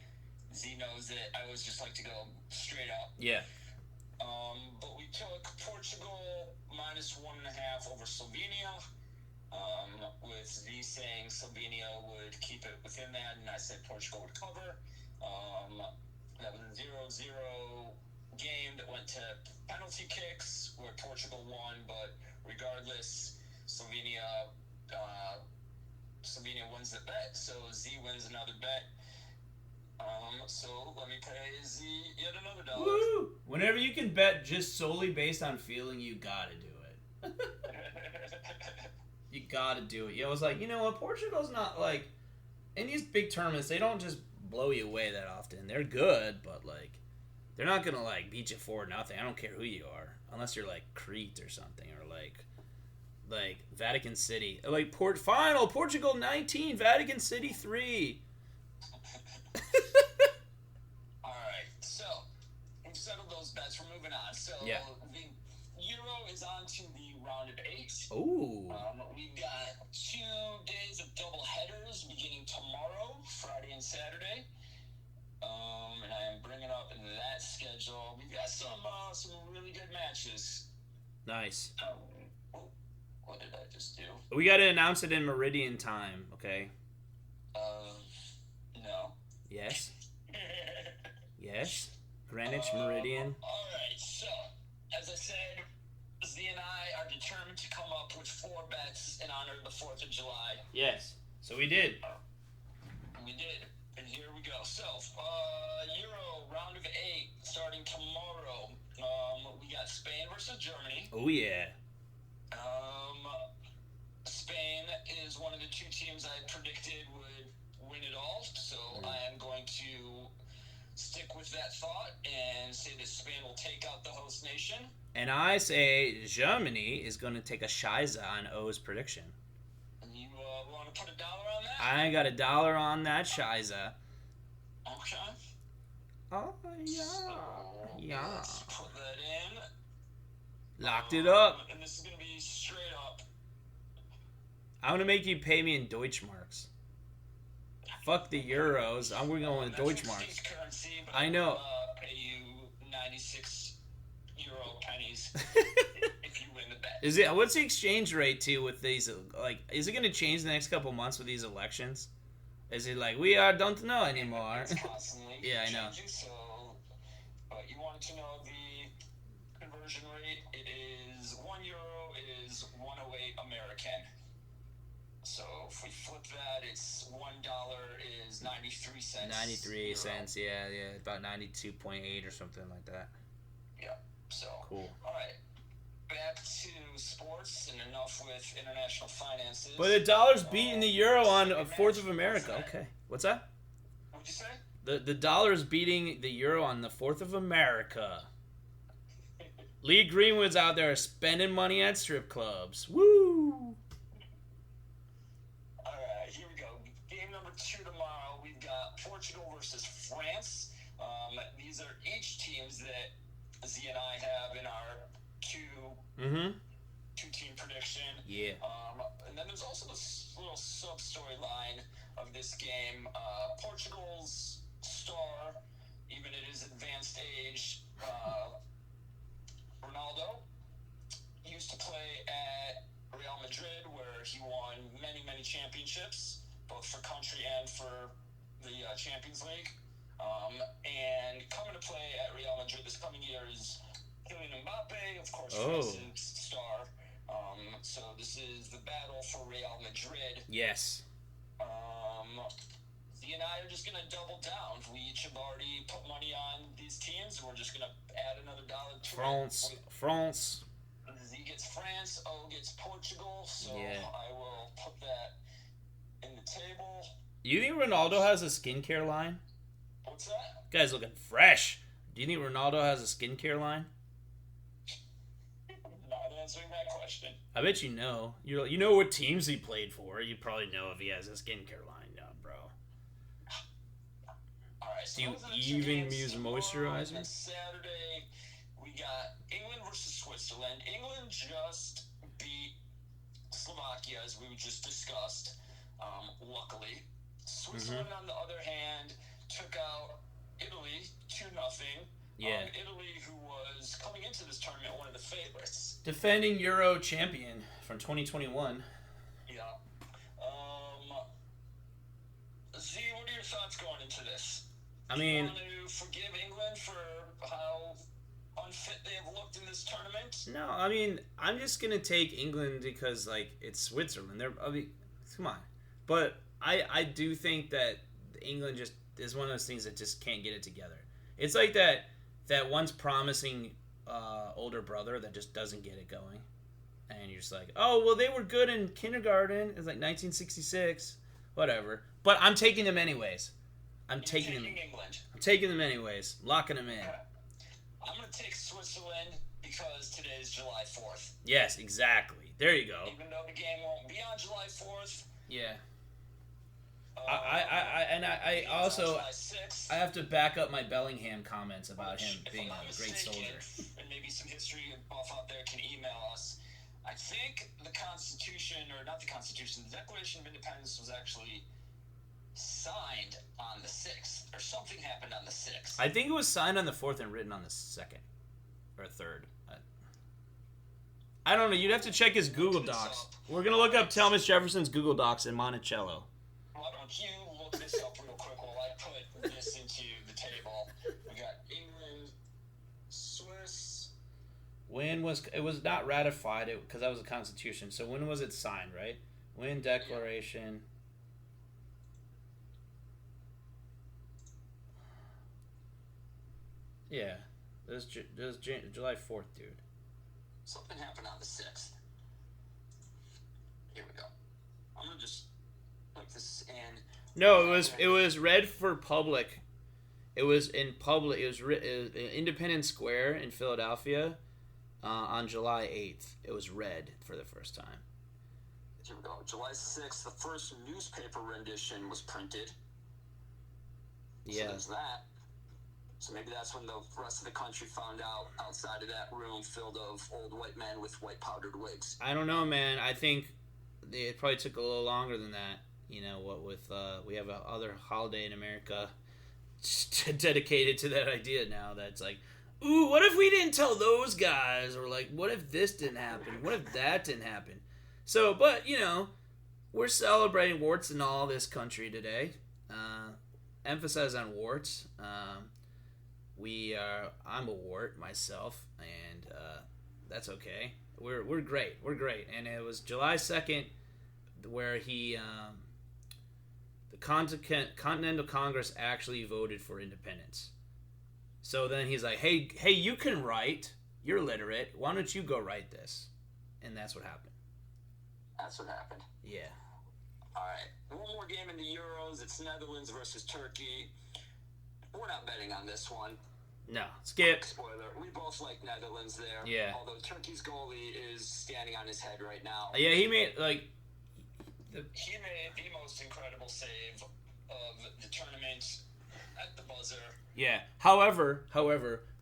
Z knows that I always just like to go straight up. Yeah. But we took Portugal -1.5 over Slovenia, with Z saying Slovenia would keep it within that, and I said Portugal would cover. That was a 0-0 Portugal won, but regardless, Slovenia wins the bet, so Z wins another bet. So let me pay Z yet another $1. Woo! Whenever you can bet just solely based on feeling, you gotta do it. You gotta do it. I was like, you know what? Portugal's not like in these big tournaments. They don't just blow you away that often. They're good, but like they're not gonna like beat you 4-0. I don't care who you are, unless you're like Crete or something, or like Vatican City, like Portugal 19, Vatican City 3. All right, so we've settled those bets. We're moving on. So Yeah. the Euro is on to the round of 8. Ooh. We've got 2 days of double headers beginning tomorrow, Friday and Saturday. And I am bringing up that schedule. We've got some really good matches. Nice. What did I just do? We got to announce it in Meridian time, okay? No. Yes. Yes. Greenwich Meridian. All right. So, as I said, Z and I are determined to come up with 4 bets in honor of the 4th of July. Yes. So we did. We did. And here we go. So, Euro round of 8 starting tomorrow. We got Spain versus Germany. Oh yeah. Spain is one of the 2 teams I predicted would win it all, so I am going to stick with that thought and say that Spain will take out the host nation. And I say Germany is going to take a shiza on O's prediction. You want to put $1 on that? I got $1 on that shiza. Okay. Oh yeah. So, Yeah. let's put that in. Locked it up. And this is going to be straight up. I'm going to make you pay me in Deutschmarks. Fuck the euros. I'm going with That's Deutschmarks. exchange currency, but I know. I'll pay you 96 euro pennies if you win the bet. Is it? What's the exchange rate too with these? Like, is it going to change the next couple months with these elections? Is it like we don't know anymore? It's constantly Yeah, I know. changing, so, but you wanted to know the conversion rate. It is €1 is 108 American. So if we flip that, it's $1 is 93 cents. 93 euro. cents. Yeah, about 92.8 or something like that. Yeah. So Cool. all right. Back to sports and enough with international finances. But the dollar's beating the euro on 4th of America. Okay. What's that? What'd you say? The dollar's beating the euro on the 4th of America. Lee Greenwood's out there spending money at strip clubs. Woo! All right, here we go. Game number 2 tomorrow. We've got Portugal versus France. These are each teams that Z and I have in our two-team prediction. Yeah. And then there's also this little sub-storyline of this game. Portugal's star, even at his advanced age, Ronaldo, used to play at Real Madrid, where he won many, many championships, both for country and for the Champions League. And coming to play at Real Madrid this coming year is Kylian Mbappe, of course, France's star. So this is the battle for Real Madrid. Yes. Z and I are just going to double down. We each have already put money on these teams, and we're just going to add another $1 to it. France. Z gets France, O gets Portugal, so Yeah. I will put that in the table. You think Ronaldo has a skincare line? What's that? Guy's looking fresh. Do you think Ronaldo has a skincare line? Not answering that question. I bet you know. You know what teams he played for. You probably know if he has a skincare line. No, bro. All right. So Do you those are the 2 even games use tomorrow, moisturizer? and then Saturday, we got England versus Switzerland. England just beat Slovakia, as we just discussed. Luckily, Switzerland, on the other hand, took out Italy 2-0. Yeah. Italy, who was coming into this tournament one of the favorites. Defending Euro champion from 2021. Yeah. Z, what are your thoughts going into this? I mean, Do you want to forgive England for how unfit they have looked in this tournament. No, I mean, I'm just gonna take England because like it's Switzerland. Come on, but I do think that England just is one of those things that just can't get it together. It's like that once promising older brother that just doesn't get it going, and you're just like, oh well, they were good in kindergarten. It's like 1966, whatever. But I'm taking them anyways. I'm taking England. I'm taking them anyways. Locking them in. Okay. I'm gonna take Switzerland because today is July 4th. Yes, exactly. There you go. Even though the game won't be on July 4th. Yeah. I also I have to back up my Bellingham comments about him being a great soldier. And maybe some history buff out there can email us. I think the Constitution, or not the Constitution, the Declaration of Independence was actually signed on the 6th, or something happened on the 6th. I think it was signed on the 4th and written on the 2nd or 3rd. I don't know. You'd have to check his Google Docs. We're gonna look up Thomas Jefferson's Google Docs in Monticello. Why don't you look this up real quick while I put this into the table? We got England, Swiss. When was it was not ratified because that was a constitution. So when was it signed, right? When declaration. Yeah, it was July 4th, dude. Something happened on the 6th. Here we go. I'm gonna just put this in. No, it was read for public. It was in public. It was Independence Square in Philadelphia on July 8th. It was read for the first time. Here we go. July 6th, the first newspaper rendition was printed. Yeah. So there's that. So maybe that's when the rest of the country found out outside of that room filled of old white men with white powdered wigs. I don't know, man. I think it probably took a little longer than that. You know, what with we have other holiday in America dedicated to that idea now that's like, ooh, what if we didn't tell those guys? Or like, what if this didn't happen? What if that didn't happen? So, but, you know, we're celebrating warts in all this country today. Emphasize on warts. I'm a wart myself, and that's okay. We're great. We're great. And it was July 2nd where the Continental Congress actually voted for independence. So then he's like, hey, you can write. You're literate. Why don't you go write this? And that's what happened. That's what happened. Yeah. All right. One more game in the Euros. It's Netherlands versus Turkey. We're not betting on this one. No, skip. Spoiler. We both like Netherlands there. Yeah. Although Turkey's goalie is standing on his head right now. Yeah, he made He made the most incredible save of the tournament at the buzzer. Yeah. However,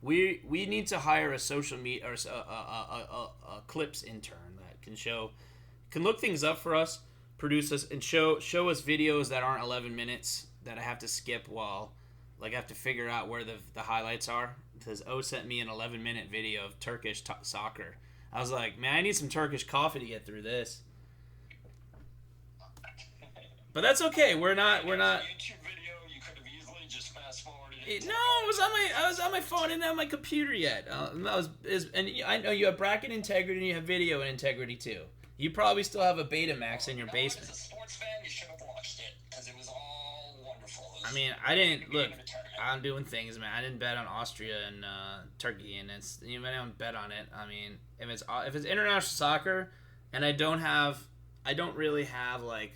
we need to hire a social media or a clips intern that can look things up for us, produce us, and show us videos that aren't 11 minutes that I have to skip while. Like, I have to figure out where the highlights are. Because O sent me an 11-minute video of Turkish soccer. I was like, man, I need some Turkish coffee to get through this. But that's okay. We're not. YouTube video, you could have easily just fast forwarded it. No, I was on my phone. I didn't have my computer yet. And I know you have bracket integrity and you have video integrity too. You probably still have a Betamax in your basement. As a sports fan, you should have watched it because it was all wonderful. I mean, I didn't look. I'm doing things, man. I didn't bet on Austria and Turkey, and I don't bet on it. I mean, if it's international soccer, and I don't really have like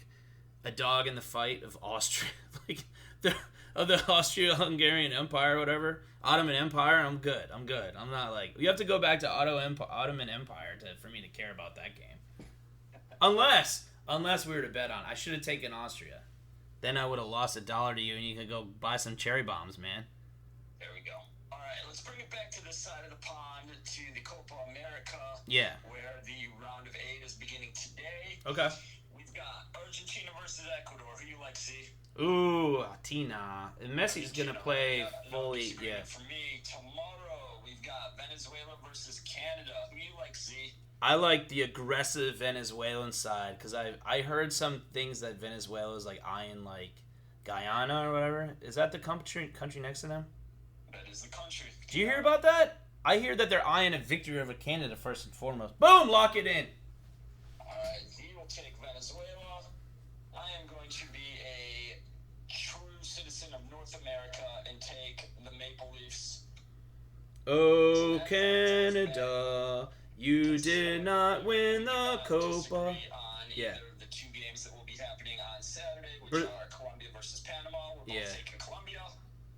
a dog in the fight of Austria, like the Austro-Hungarian Empire or whatever, Ottoman Empire. I'm good. I'm not like you have to go back to Ottoman Empire for me to care about that game. Unless we were to bet on, I should have taken Austria. Then I would have lost $1 to you, and you could go buy some cherry bombs, man. There we go. All right, let's bring it back to this side of the pond, to the Copa America. Yeah. Where the round of 8 is beginning today. Okay. We've got Argentina versus Ecuador. Who you like, see? Ooh, Argentina. And Messi's going to play fully, yeah. For me, tomorrow we've got Venezuela versus Canada. Who you like, see? I like the aggressive Venezuelan side because I heard some things that Venezuela is like eyeing like Guyana or whatever. Is that the country next to them? That is the country. Did you hear about that? I hear that they're eyeing a victory over Canada first and foremost. Boom, lock it in. Alright, he will take Venezuela. I am going to be a true citizen of North America and take the Maple Leafs. Oh, Canada, you did not win the Copa. On Yeah. either of the two games that will be happening on Saturday, which are Colombia versus Panama. We're both taking Colombia.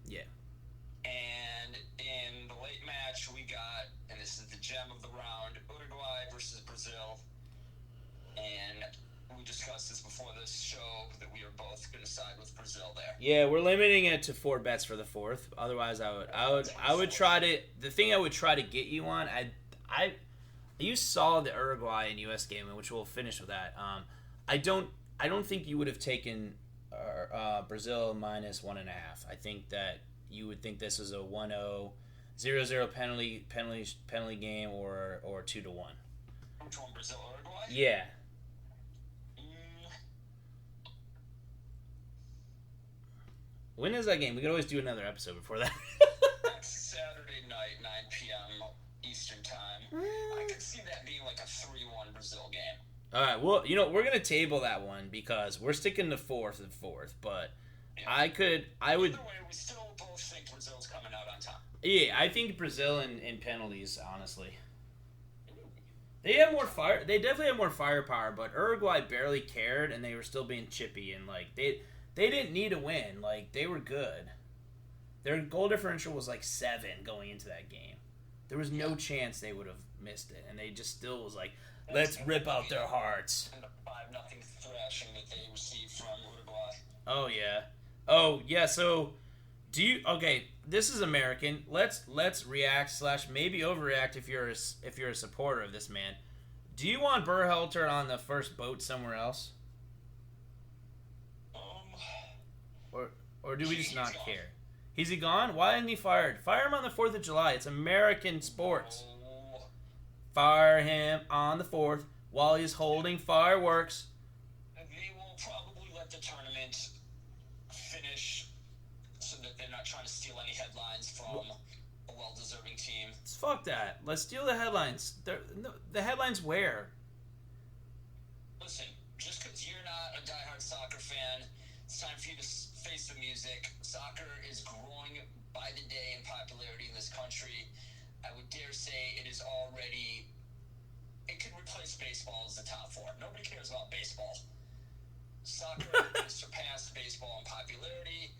Yeah. And in the late match, we got, and this is the gem of the round, Uruguay versus Brazil. And we discussed this before this show that we are both going to side with Brazil there. Yeah, we're limiting it to 4 bets for the fourth. Otherwise, I would try to. The thing I would try to get you on, you saw the Uruguay and U.S. game, which we'll finish with that. I don't think you would have taken Brazil minus 1.5. I think that you would think this is a 1-0, 0-0 penalty game or 2-1. Which one, Brazil or Uruguay? Yeah. When is that game? We could always do another episode before that. Next Saturday night, 9 p.m. Eastern time. I could see that being like a 3-1 Brazil game. All right. Well, we're gonna table that one because we're sticking to fourth, but yeah. I would. Either way, we still both think Brazil's coming out on top. Yeah, I think Brazil in penalties, honestly. They have more fire. They definitely have more firepower, but Uruguay barely cared, and they were still being chippy, and like they didn't need a win. Like, they were good. Their goal differential was like 7 going into that game. There was no chance they would have missed it, and they just still was like, let's rip out their hearts. And the 5-0 thrashing that they received from Uruguay. Oh yeah. So, this is American. Let's react / maybe overreact if you're a supporter of this man. Do you want Berhalter on the first boat somewhere else? Or do we just not care? Is he gone? Why isn't he fired? Fire him on the 4th of July. It's American sports. Fire him on the 4th while he's holding fireworks. They will probably let the tournament finish so that they're not trying to steal any headlines from a well-deserving team. Fuck that. Let's steal the headlines. The headlines where? Listen, just because you're not a diehard soccer fan, it's time for you to face the music. Soccer is growing by the day in popularity in this country. I would dare say it could replace baseball as the top 4. Nobody cares about baseball. Soccer has surpassed baseball in popularity.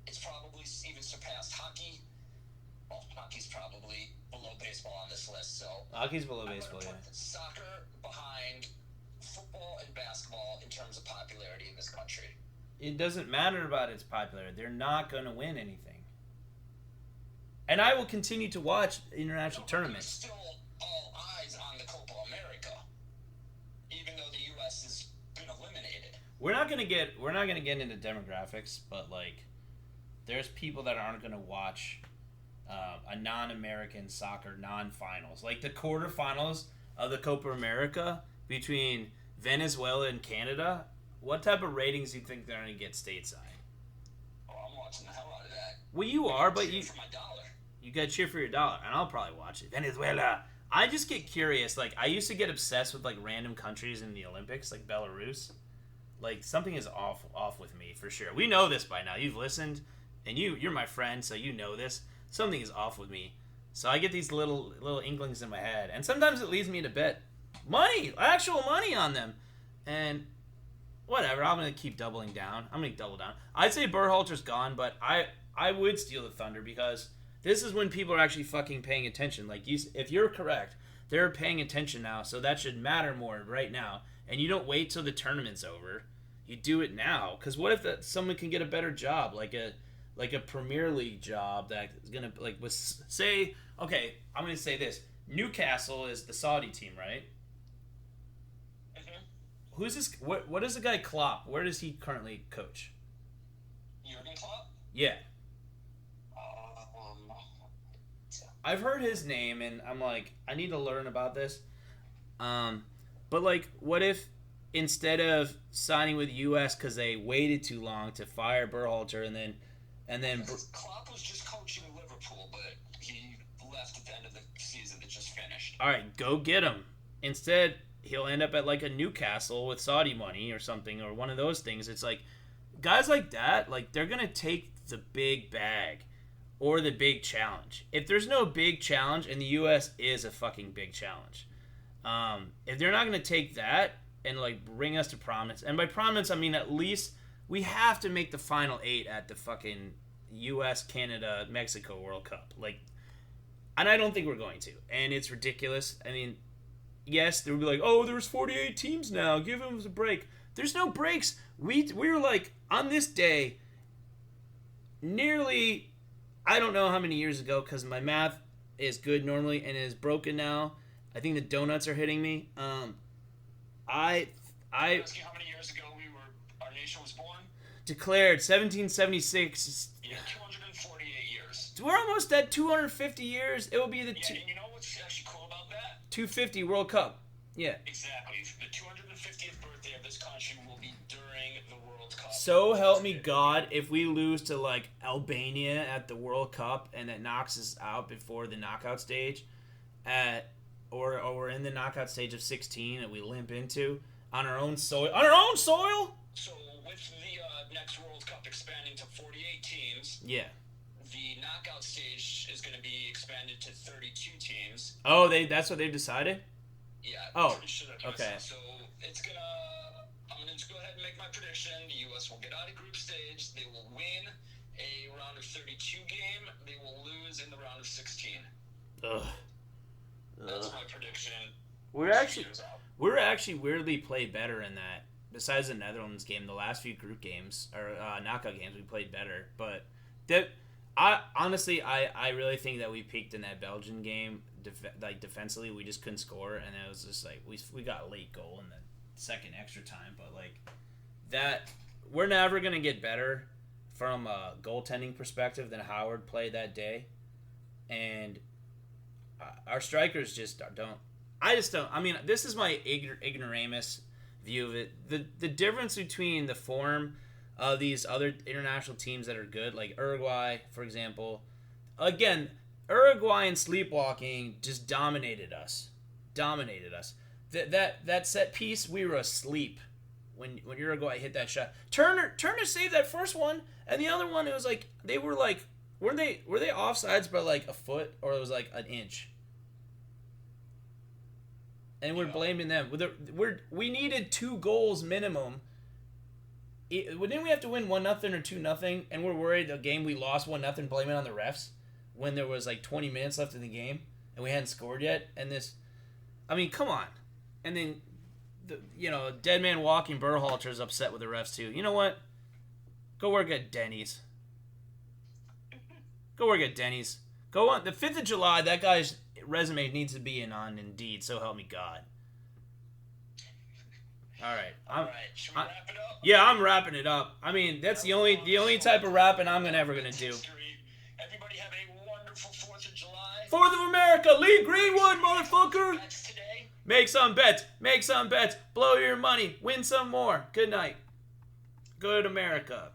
It's probably even surpassed hockey. Well, hockey's probably below baseball on this list, so... Hockey's below baseball, yeah. Soccer behind football and basketball in terms of popularity in this country. It doesn't matter about its popularity. They're not going to win anything. And I will continue to watch international tournaments. Still all eyes on the Copa America, even though the U.S. has been eliminated. We're not going to get into demographics, but like, there's people that aren't going to watch a non-American soccer non-finals, like the quarterfinals of the Copa America between Venezuela and Canada. What type of ratings do you think they're going to get stateside? Oh, I'm watching the hell out of that. Well, you are, but you for my dollar. You got to cheer for your dollar, and I'll probably watch it. Venezuela. I just get curious. Like, I used to get obsessed with like random countries in the Olympics, like Belarus. Like, something is off with me for sure. We know this by now. You've listened, and you're my friend, so you know this. Something is off with me. So I get these little inklings in my head, and sometimes it leads me to bet actual money on them, and whatever. I'm gonna keep doubling down. I'm gonna double down. I'd say Berhalter's gone, but I would steal the thunder because this is when people are actually fucking paying attention. Like, if you're correct, they're paying attention now, so that should matter more right now. And you don't wait till the tournament's over. You do it now, because what if someone can get a better job, like a Premier League job that is gonna say, okay, I'm gonna say this: Newcastle is the Saudi team, right? Who's this? What is the guy Klopp? Where does he currently coach? Jurgen Klopp? Yeah. I've heard his name, and I'm like, I need to learn about this. But like, what if instead of signing with U.S. because they waited too long to fire Berhalter, and then Klopp was just coaching Liverpool, but he left at the end of the finished. All right, go get him. Instead, he'll end up at like a Newcastle with Saudi money or something, or one of those things. It's like guys like that, like they're gonna take the big bag or the big challenge. If there's no big challenge, and the U.S. is a fucking big challenge, if they're not gonna take that and like bring us to prominence, and by prominence I mean at least we have to make the final 8 at the fucking U.S., Canada, Mexico World Cup, like. And I don't think we're going to. And it's ridiculous. I mean, yes, they'll be like, oh, there's 48 teams now. Give them a break. There's no breaks. We were like, on this day, nearly, I don't know how many years ago, because my math is good normally and is broken now. I think the donuts are hitting me. I Ask you how many years ago our nation was born? Declared 1776. Yeah, 248 years. We're almost at 250 years. It will be the and you know what's actually cool about that? 250 World Cup. Yeah. Exactly. The 250th birthday of this country will be during the World Cup. So help me God, if we lose to like Albania at the World Cup and that knocks us out before the knockout stage, or we're in the knockout stage of 16 and we limp into on our own soil. On our own soil. So with the next World Cup expanding to 48 teams. Yeah. The knockout stage is going to be expanded to 32 teams. Oh, that's what they've decided? Yeah. Oh, pretty sure that's okay. So I'm going to go ahead and make my prediction. The U.S. will get out of group stage. They will win a round of 32 game. They will lose in the round of 16. Ugh. That's my prediction. We're actually weirdly play better in that. Besides the Netherlands game, the last few group games or knockout games, we played better. But I really think that we peaked in that Belgian game. Defensively, we just couldn't score, and it was just like we got a late goal in the second extra time. But like that, we're never gonna get better from a goaltending perspective than Howard played that day, and our strikers just don't. I just don't. I mean, this is my ignoramus view of it. The difference between the form of these other international teams that are good, like Uruguay, for example. Again, Uruguayan sleepwalking just dominated us. That set piece, we were asleep when Uruguay hit that shot. Turner saved that first one, and the other one, it was like they were like, were they offsides by like a foot, or it was like an inch? And we're blaming them. We needed 2 goals minimum. Didn't we have to win 1-0 or 2-0? And we're worried the game we lost 1-0, blaming it on the refs when there was like 20 minutes left in the game and we hadn't scored yet. And come on. And then, dead man walking Berhalter's upset with the refs too. You know what? Go work at Denny's. Go on. The 5th of July, that guy's resume needs to be on Indeed, so help me God. All right. Should we wrap it up? Yeah, I'm wrapping it up. I mean, that's the only type of rapping I'm ever gonna do. Everybody have a wonderful 4th of July. 4th of America, Lee Greenwood, motherfucker. That's today. Make some bets. Blow your money. Win some more. Good night. Good America.